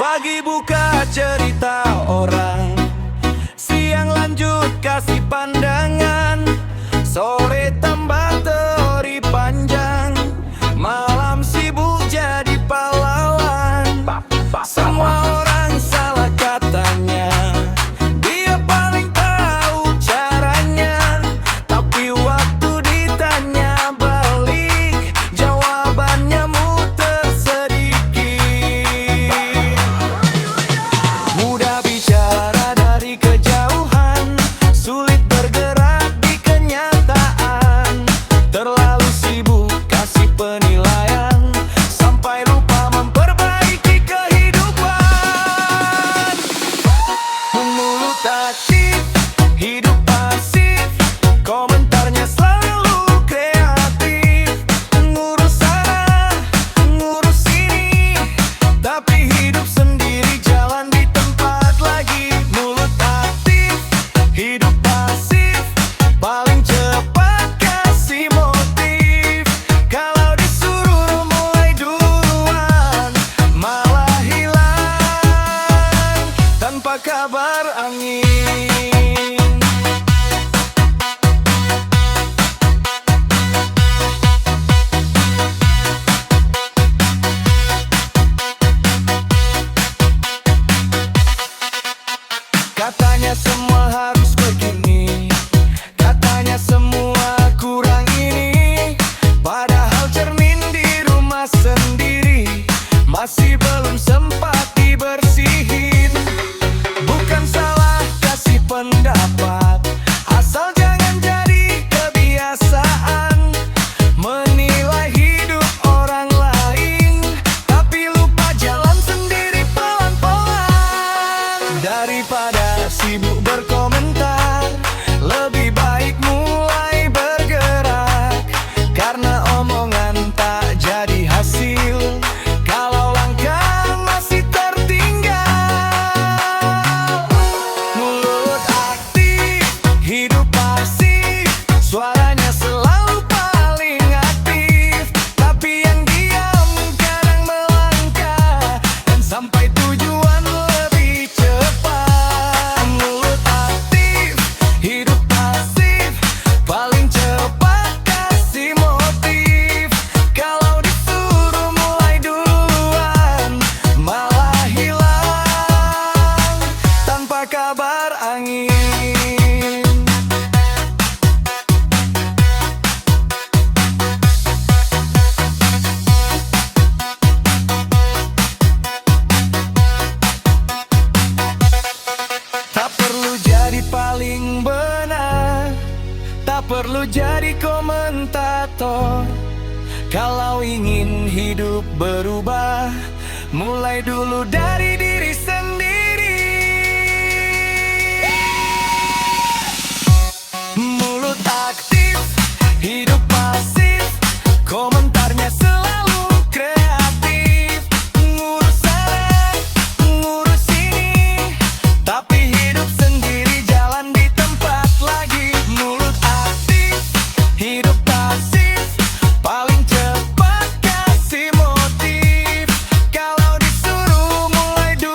Pagi buka cerita orang, siang lanjut kasih pandangan, sore tambah teori panjang, malam sibuk jadi pahlawan. Semua orang salah katanya, dia paling tahu caranya, tapi waktu ditanya balik, jawabannya muter sedikit. Mudah bicara dari kejauhan, sulit bergerak di kenyataan, terlalu sibuk kasih penilaian, sampai lupa memperbaiki kehidupan. Mulut aktif, hidup pasif, komentarnya selalu kreatif, ngurus sana, ngurus sini, tapi hidup sendiri jalan di tempat lagi. Mulut aktif, hidup pasif, paling cepat kasih motif, kalau disuruh mulai duluan, malah hilang tanpa kabar angin. Katanya semua harus begini, katanya semua kurang ini, padahal cermin di rumah sendiri masih belum sempat dibersihin. Bukan salah kasih pendapat, asal jangan jadi kebiasaan menilai hidup orang lain, tapi lupa jalan sendiri pelan-pelan. Daripada sibuk berkomentar, lebih baik mulai bergerak, karena omongan tak jadi hasil kalau langkah masih tertinggal. Mulut aktif, hidup pasif, suaranya selalu paling aktif, tapi yang diam kadang melangkah dan sampai tujuan lebih cepat. Mulut aktif, hidup pasif, paling cepat kasih motif, kalau disuruh mulai duluan, malah hilang tanpa kabar angin. Tak perlu jadi paling benar, tak perlu jadi komentator, kalau ingin hidup berubah, mulai dulu dari diri sendiri. Mulut aktif, hidup pasif, komentarnya selalu kreatif, ngurus sana, ngurus sini, tapi hidup sendiri jalan di tempat lagi. Mulut aktif, hidup pasif, paling cepat kasih motif, kalau disuruh mulai duluan,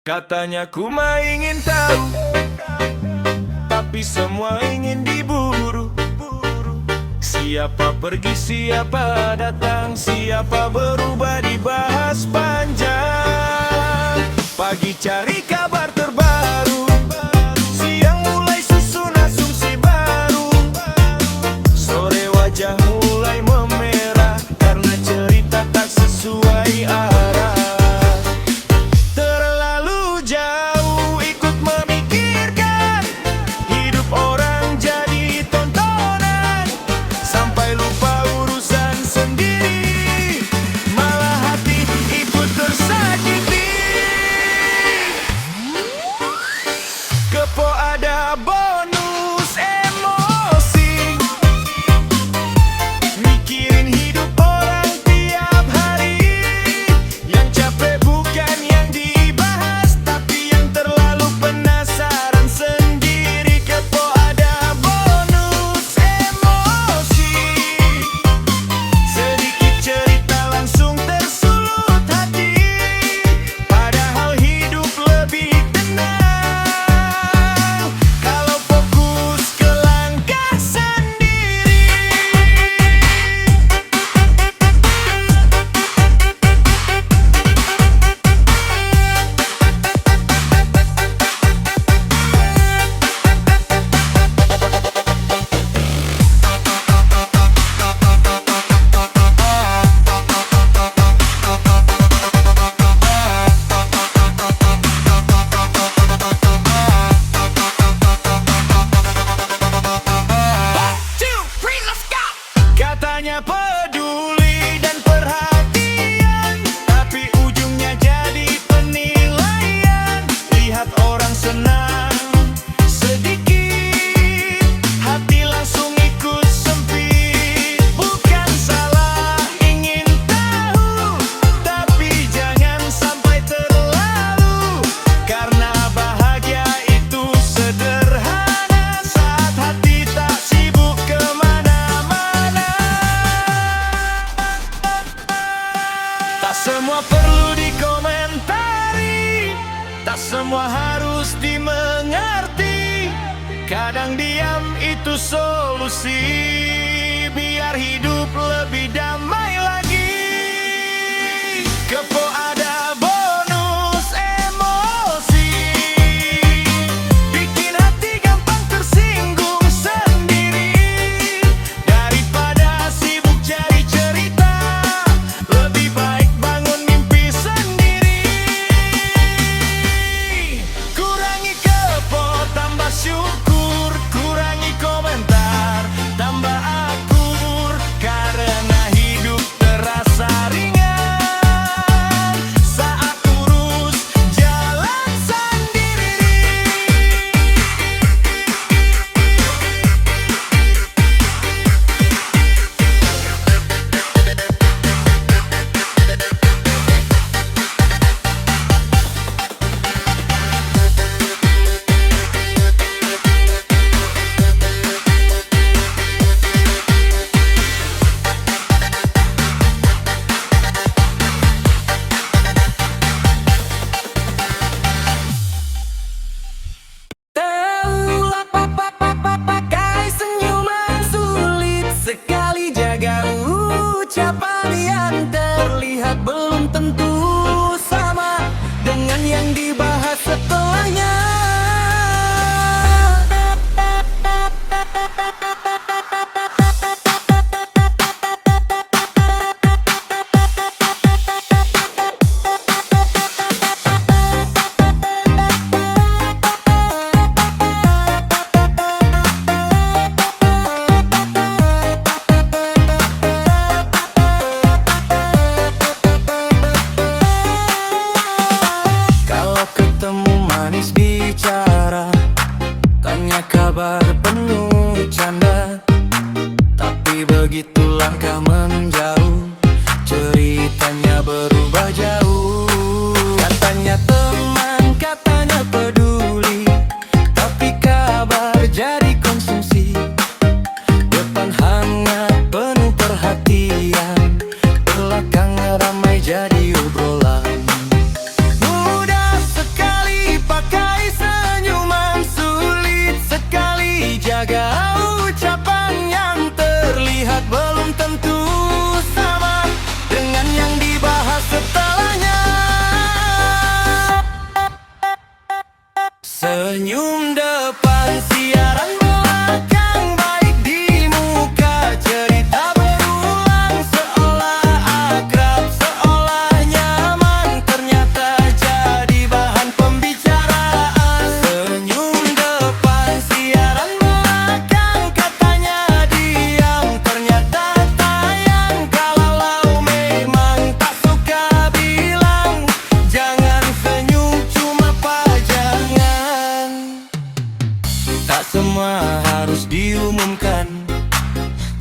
Katanya ku mah ingin tahu, tapi semua ingin diburu. Siapa pergi, siapa datang, siapa berubah dibahas panjang. Pagi cari kabar terbaru, siang mulai susun asumsi baru, sore wajah mulai memerah karena cerita tak sesuai arah. Terlalu jauh ikut memikirkan, hidup orang jadi tontonan, sampai lupa urusan sendiri, malah hati ikut tersakiti. Kepo ada bonus emosi, mikirin hidup orang tiap hari. Yang capek bukan yang dibahas, tapi yang terlalu penasaran sendiri. Kepo ada bonus emosi, sedikit cerita langsung tersulut hati, padahal hidup lebih tenang kalau fokus ke langkah sendiri. Katanya peduli dan perhatian, tapi ujungnya jadi penilaian. Lihat orang senang sedikit, hati langsung ikut sempit. Bukan salah ingin tahu, tapi jangan sampai terlalu, karena bahagia itu sederhana saat hati tak sibuk kemana-mana. Tak semua perlu dikomentari, tak semua harus dimengerti. Kadang diam itu solusi, biar hidup lebih damai lagi. Kepo ada bonus emosi, bikin hati gampang tersinggung sendiri. Daripada sibuk cari cerita, lebih baik bangun mimpi sendiri. Kurangi kepo, tambah syukur, kurangi komentar, tambah akur, karena hidup terasa ringan saat urus jalan sendiri. Taulah pakai senyuman sulit, sekali jaga ucapan yang terlihat belum tentu sama dengan yang dibahas setelahnya. Kalau ketemu manis bicara, tanya kabar penuh canda, tapi begitu langkah menjauh, ceritanya berubah jauh. Katanya teman, katanya peduli, tapi kabar jadi konsumsi. Depan hangat penuh perhatian, belakang ramai jadi obrolan. Mudah sekali Senyum depan, siaran belakang, baik di muka, cerita berulang, seolah akrab, seolah nyaman, ternyata jadi bahan pembicaraan. Senyum depan, siaran belakang, katanya diam, ternyata tayang. Kalau memang tak suka bilang, jangan senyum, cuma pajangan. Tak semua harus diumumkan,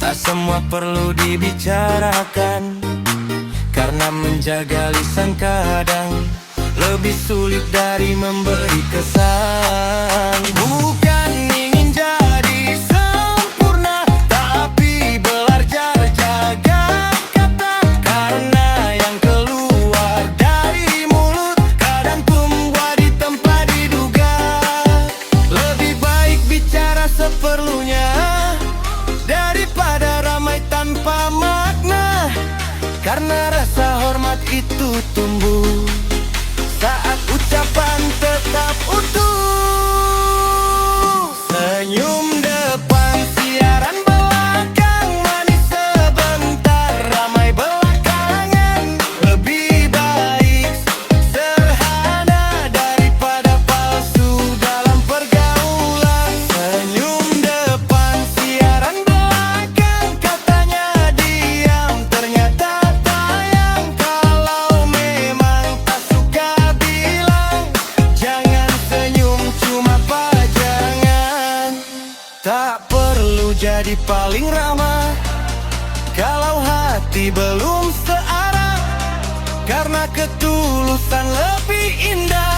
tak semua perlu dibicarakan, karena menjaga lisan kadang lebih sulit dari memberi kesan. Bukan ingin jadi sempurna, tapi belajar jaga kata, karena yang keluar dari mulut kadang tumbuh di tempat diduga. Lebih baik bicara seperlunya daripada ramai tanpa makna, karena rasa hormat itu tumbuh saat ucapan tetap utuh. Senyum depan, siaran belakang, manis sebentar, ramai belakangan. Lebih baik sederhana daripada palsu dalam pergaulan. Senyum depan, siaran belakang, katanya diam, ternyata tayang. Kalau memang tak suka bilang, jangan senyum, cuma pajangan. Tak perlu jadi paling ramah kalau hati belum searah, karena ketulusan lebih indah